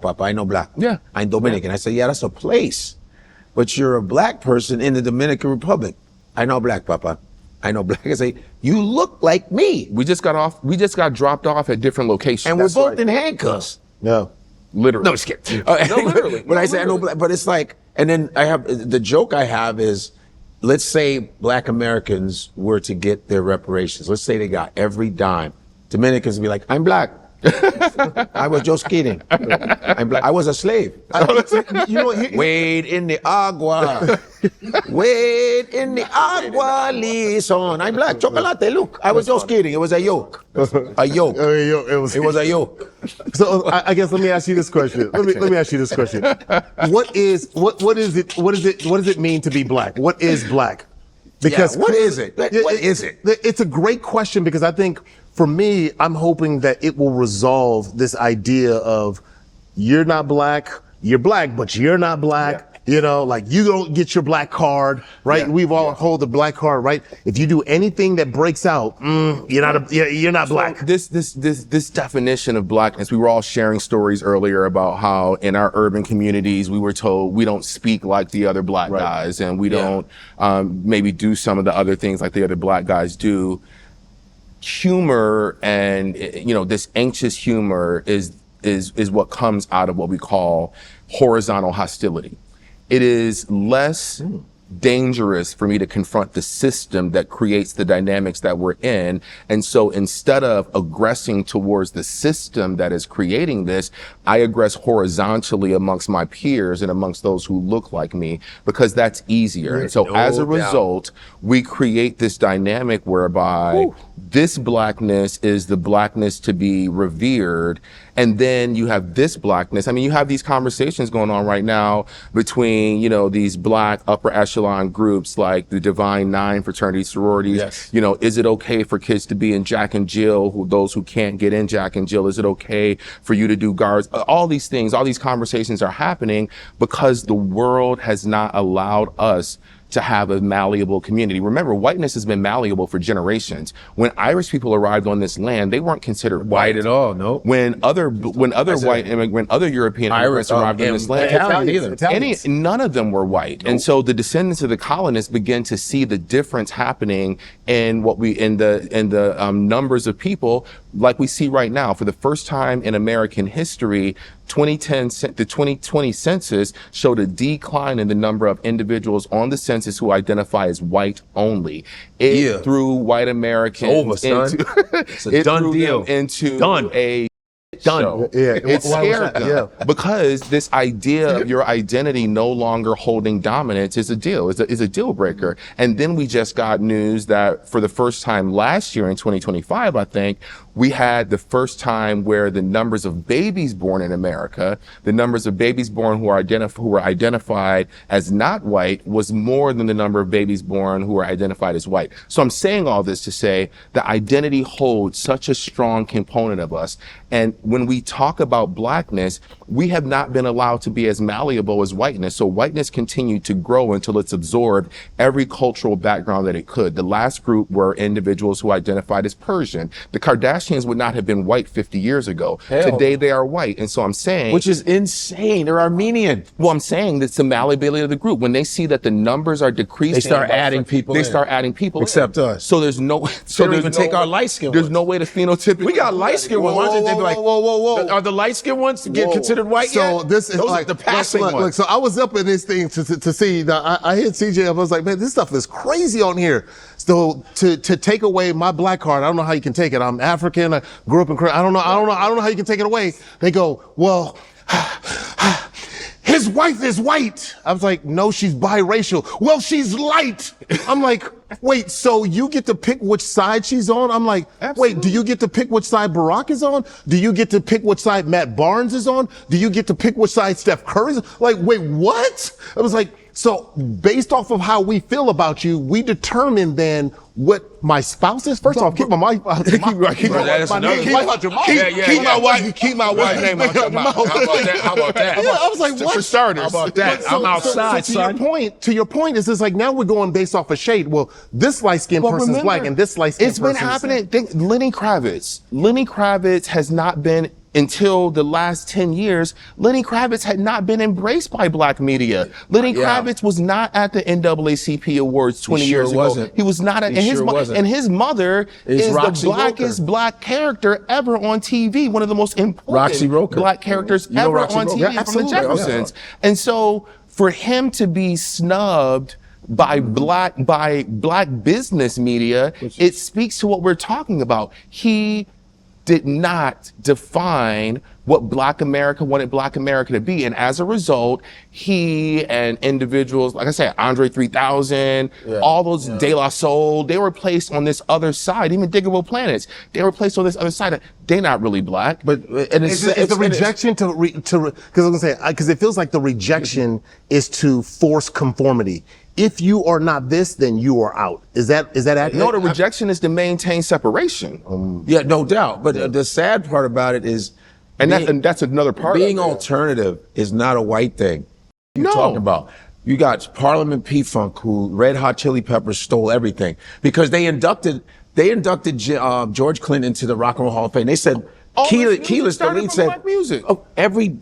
Papa. I know black. Yeah. I'm Dominican. I said, yeah, that's a place. But you're a black person in the Dominican Republic. I know black, Papa. I know black. I say, you look like me. We just got dropped off at different locations. And we're both in handcuffs. No. Literally. No, just kidding. No, literally. But I say, I know black, but it's like, and then I have, the joke I have is, let's say black Americans were to get their reparations. Let's say they got every dime. Dominicans would be like, I'm black. I was just kidding. I'm black. I was a slave. Wade in the agua. Wade in the agua, listen. I'm black. Chocolate, look. I was just kidding. It was a yoke. A yoke. It was a yoke. So I guess let me ask you this question. Let me ask you this question. What does it mean to be black? What is black? Because what is it? What is it? It's a great question because I think for me, I'm hoping that it will resolve this idea of you're not black, you're black, but you're not black. Yeah. You know, like you don't get your black card, right? Yeah. We've all hold the black card, right? If you do anything that breaks out, you're not black. This definition of blackness, we were all sharing stories earlier about how in our urban communities we were told we don't speak like the other black guys, and we don't maybe do some of the other things like the other black guys do. Humor and this anxious humor is what comes out of what we call horizontal hostility. It is less dangerous for me to confront the system that creates the dynamics that we're in. And so instead of aggressing towards the system that is creating this, I aggress horizontally amongst my peers and amongst those who look like me, because that's easier. And so as a result, we create this dynamic whereby this blackness is the blackness to be revered. And then you have this blackness. I mean, you have these conversations going on right now between, these black upper echelon groups like the Divine Nine fraternity sororities. Yes. Is it okay for kids to be in Jack and Jill, those who can't get in Jack and Jill? Is it okay for you to do guards? All these things, all these conversations are happening because the world has not allowed us to have a malleable community. Remember, whiteness has been malleable for generations. When Irish people arrived on this land, they weren't considered white at all. No. When other European immigrants arrived on this land, none of them were white. Nope. And so the descendants of the colonists began to see the difference happening in the numbers of people, like we see right now. For the first time in American history, the 2020 census showed a decline in the number of individuals on the census who identify as white only. It threw white Americans it's a done deal. Done. It scared them because this idea of your identity no longer holding dominance is a deal breaker. And then we just got news that for the first time last year in 2025, I think, we had the first time where the numbers of babies born in America, the numbers of babies born who were identified as not white, was more than the number of babies born who were identified as white. So I'm saying all this to say that identity holds such a strong component of us. And when we talk about blackness, we have not been allowed to be as malleable as whiteness. So whiteness continued to grow until it's absorbed every cultural background that it could. The last group were individuals who identified as Persian. The Kardashians would not have been white 50 years ago. Today they are white. And so I'm saying, which is insane. They're Armenian. Well, I'm saying that's the malleability of the group. When they see that the numbers are decreasing, they start adding people. Except us. So there's no. So they even take our light skin. There's no way to phenotypically. We got light skin ones. They'd be like, whoa. Are the light skin ones to get considered white? So this is those like are the passing ones. Look, so I was up in this thing to see. I hit CJ. I was like, man, this stuff is crazy on here. So to take away my black card, I don't know how you can take it. I'm African. I grew up in. I don't know how you can take it away. They go, well, his wife is white. I was like, no, she's biracial. Well, she's light. I'm like, wait, so you get to pick which side she's on? I'm like, wait, do you get to pick which side Barack is on? Do you get to pick which side Matt Barnes is on? Do you get to pick which side Steph Curry's on? Like, wait, what? I was like, so based off of how we feel about you, we determine then what my spouse is. First off, keep my wife out your mouth. Keep my wife's name out your mouth. How about that? Yeah, I was like, what? For starters. How about that? I'm outside, son. To your point, is this like now we're going based off of shade. Well, this light-skinned person's black and this light-skinned person's... It's been happening. Lenny Kravitz has not been until the last 10 years, Lenny Kravitz had not been embraced by black media. Lenny Kravitz was not at the NAACP Awards 20 years ago. Wasn't. He was not at, He and, his, sure wasn't. and his mother is the Roxy blackest Roker. black character ever on TV, one of the most important Roxy Roker. black characters You know ever Roxy on Roker? TV Yeah, from the absolutely. Jeffersons. And so for him to be snubbed by black business media, it speaks to what we're talking about. He did not define what Black America wanted Black America to be. And as a result, he and individuals, like I said, Andre 3000, all those De La Soul, they were placed on this other side, even Diggable Planets, they were placed on this other side. They're not really black. But and It's the rejection because it feels like the rejection is to force conformity. If you are not this, then you are out. Is that accurate? No, the rejection is to maintain separation. yeah, no doubt. But the sad part about it is, And that's another part being of it. alternative is not a white thing. You're No. talking about. You got Parliament P-Funk, who Red Hot Chili Peppers stole everything because they inducted George Clinton into the Rock and Roll Hall of Fame. They said Keyless, the lead, said music. Oh, every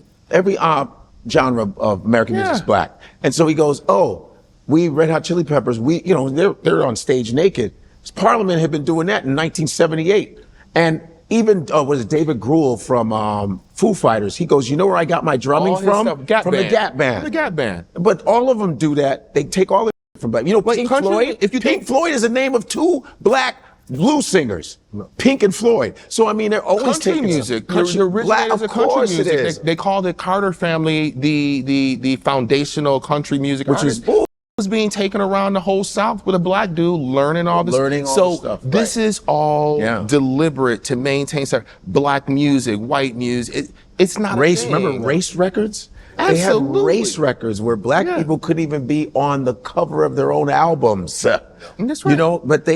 genre of American music is black, and so he goes, oh, we Red Hot Chili Peppers, they're on stage naked. Parliament had been doing that in 1978, and even was it David Gruhl from Foo Fighters? He goes, you know where I got my drumming All his from? stuff, Gap From Band. the Gap Band. The Gap Band. But all of them do that. They take all the from black. You know, Pink country- Floyd. if you Pink think- Floyd is the name of two black blues singers, Pink and Floyd. So I mean, they're always Country taking music. Country, The black, originators of country course music. it is. They call the Carter family the foundational country music Which artist. is bull. Was being taken around the whole South with a black dude learning all this. Learning all so this stuff, this right. is all Yeah. deliberate to maintain black music, white music. It's not Race. a thing. Remember race records? They had Absolutely. race records where black people couldn't even be on the cover of their own albums. That's right. You know, but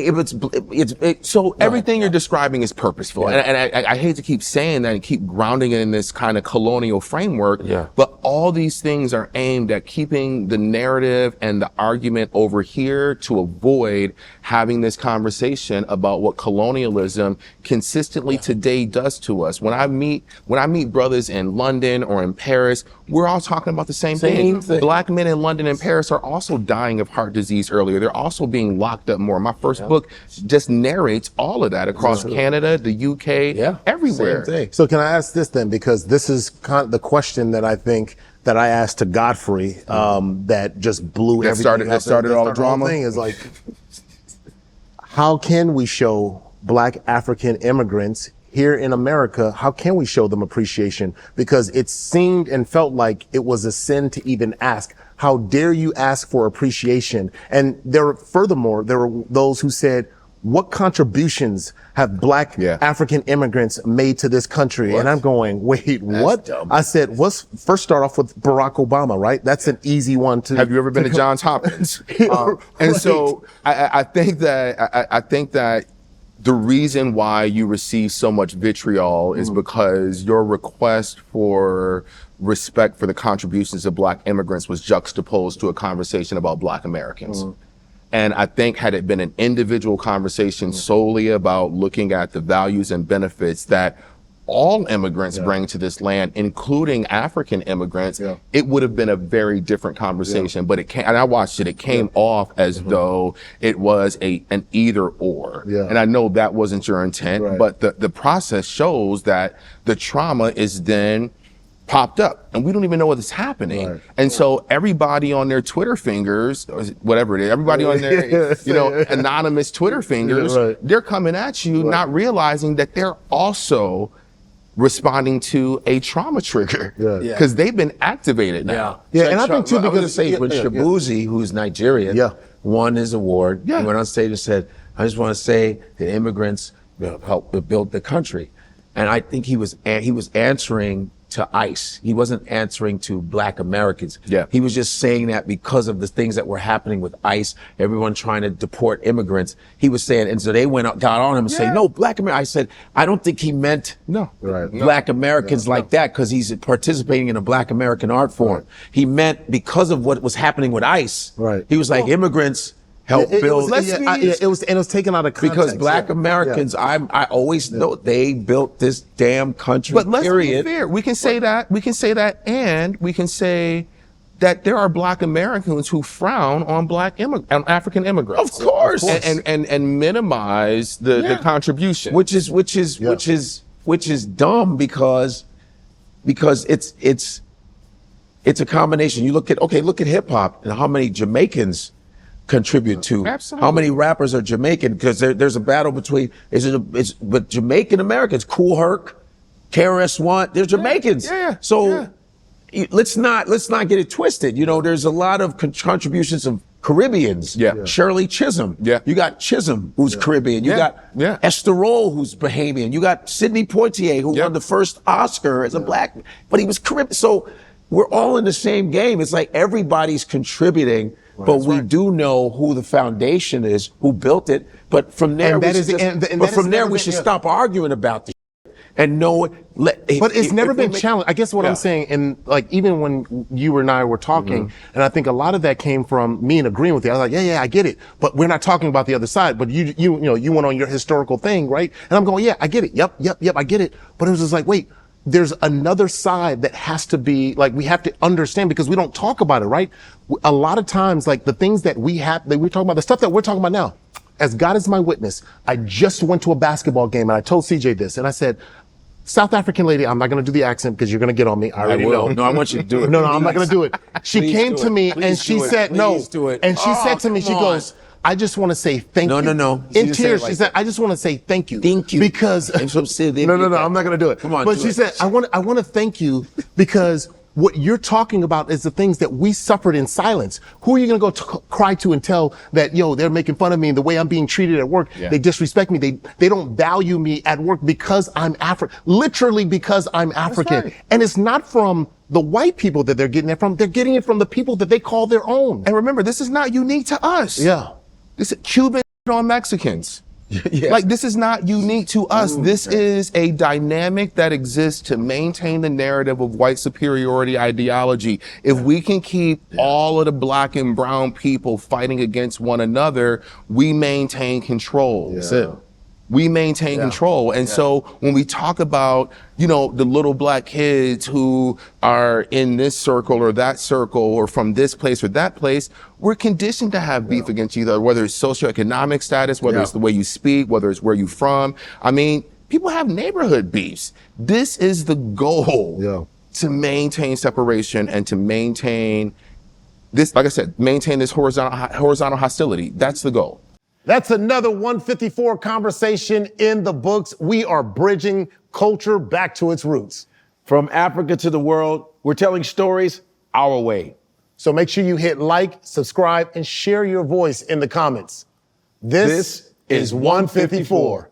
So everything you're describing is purposeful. And I hate to keep saying that and keep grounding it in this kind of colonial framework. Yeah. But all these things are aimed at keeping the narrative and the argument over here to avoid having this conversation about what colonialism consistently today does to us. When I meet brothers in London or in Paris, we're all talking about the same thing. Black men in London and Paris are also dying of heart disease earlier. They're also being locked up more. My first book just narrates all of that across Canada, the UK, everywhere. Same thing. So can I ask this then? Because this is kind of the question that I think that I asked to Godfrey that just blew everything up. Started all the whole drama? thing is like, how can we show black African immigrants here in America, how can we show them appreciation? Because it seemed and felt like it was a sin to even ask. How dare you ask for appreciation? And furthermore, there were those who said, what contributions have black African immigrants made to this country? And I'm going, wait, what? Dumb. I said, first start off with Barack Obama, right? That's an easy one to. Have you ever been to Johns Hopkins? And so I think that the reason why you receive so much vitriol is because your request for respect for the contributions of black immigrants was juxtaposed to a conversation about black Americans. And I think had it been an individual conversation solely about looking at the values and benefits that all immigrants bring to this land, including African immigrants, it would have been a very different conversation. But it came, and I watched it came off as though it was an either or. And I know that wasn't your intent, but the process shows that the trauma is then popped up and we don't even know what is happening. And so everybody on their Twitter fingers, or whatever it is, everybody on their, anonymous Twitter fingers, they're coming at you, not realizing that they're also responding to a trauma trigger because they've been activated now. And I think too, I'm going to because say when Shabuzi, who's Nigerian, won his award, he went on stage and said, I just want to say that immigrants helped build the country. And I think he was answering to ICE. He wasn't answering to black Americans. He was just saying that because of the things that were happening with ICE, everyone trying to deport immigrants. He was saying, and so they got on him and say, no, black America. I said, I don't think he meant black Americans like that because he's participating in a black American art form. He meant because of what was happening with ICE. He was like, immigrants helped build. It was taken out of context. Because Black Americans, I always know they built this damn country. But let's period. be fair. We can say that. We can say that, and we can say that there are Black Americans who frown on African immigrants. Of course. And minimize the contribution. Which is dumb because it's a combination. You look at hip hop and how many Jamaicans contribute to. Absolutely. How many rappers are Jamaican? Because there's a battle between but Jamaican Americans, Kool Herc, KRS-One, they're Jamaicans. So let's not get it twisted. You know, there's a lot of contributions of Caribbeans. Shirley Chisholm. You got Chisholm, who's Caribbean. You got Estoril, who's Bahamian. You got Sidney Poitier, who won the first Oscar as a Black, but he was Caribbean. So we're all in the same game. It's like everybody's contributing, but we do know who the foundation is, who built it. But from there, we should stop arguing about this. And know it. But it's never been challenged. I guess what I'm saying, and like even when you and I were talking, and I think a lot of that came from me and agreeing with you. I was like, yeah, I get it. But we're not talking about the other side. But you went on your historical thing, right? And I'm going, yeah, I get it. Yep, I get it. But it was just like, wait, there's another side that has to be, like, we have to understand because we don't talk about it, right? A lot of times, like the things that we're talking about, the stuff that we're talking about now, as God is my witness, I just went to a basketball game and I told CJ this and I said, South African lady, I'm not going to do the accent because you're going to get on me. I already know. No, I want you to do it. No, I'm not going to do it. She came to me and she said, no. And she said to me, she goes, I just want to say thank you. No. In tears, she said, I just want to say thank you. Thank you. Because, no, I'm not going to do it. Come on. But she said, I want to thank you because what you're talking about is the things that we suffered in silence. Who are you going to go cry to and tell that, they're making fun of me and the way I'm being treated at work, they disrespect me. They don't value me at work because I'm literally because I'm African. Right. And it's not from the white people that they're getting it from. They're getting it from the people that they call their own. And remember, this is not unique to us. Yeah. This is Cuban on Mexicans. Like, this is not unique to us. This is a dynamic that exists to maintain the narrative of white superiority ideology. If we can keep all of the Black and brown people fighting against one another, we maintain control. That's it. We maintain control. And so when we talk about, the little Black kids who are in this circle or that circle or from this place or that place, we're conditioned to have beef against each other, whether it's socioeconomic status, whether it's the way you speak, whether it's where you're from. I mean, people have neighborhood beefs. This is the goal to maintain separation and to maintain this, like I said, maintain this horizontal hostility. That's the goal. That's another 154 conversation in the books. We are bridging culture back to its roots. From Africa to the world, we're telling stories our way. So make sure you hit like, subscribe, and share your voice in the comments. This is 154.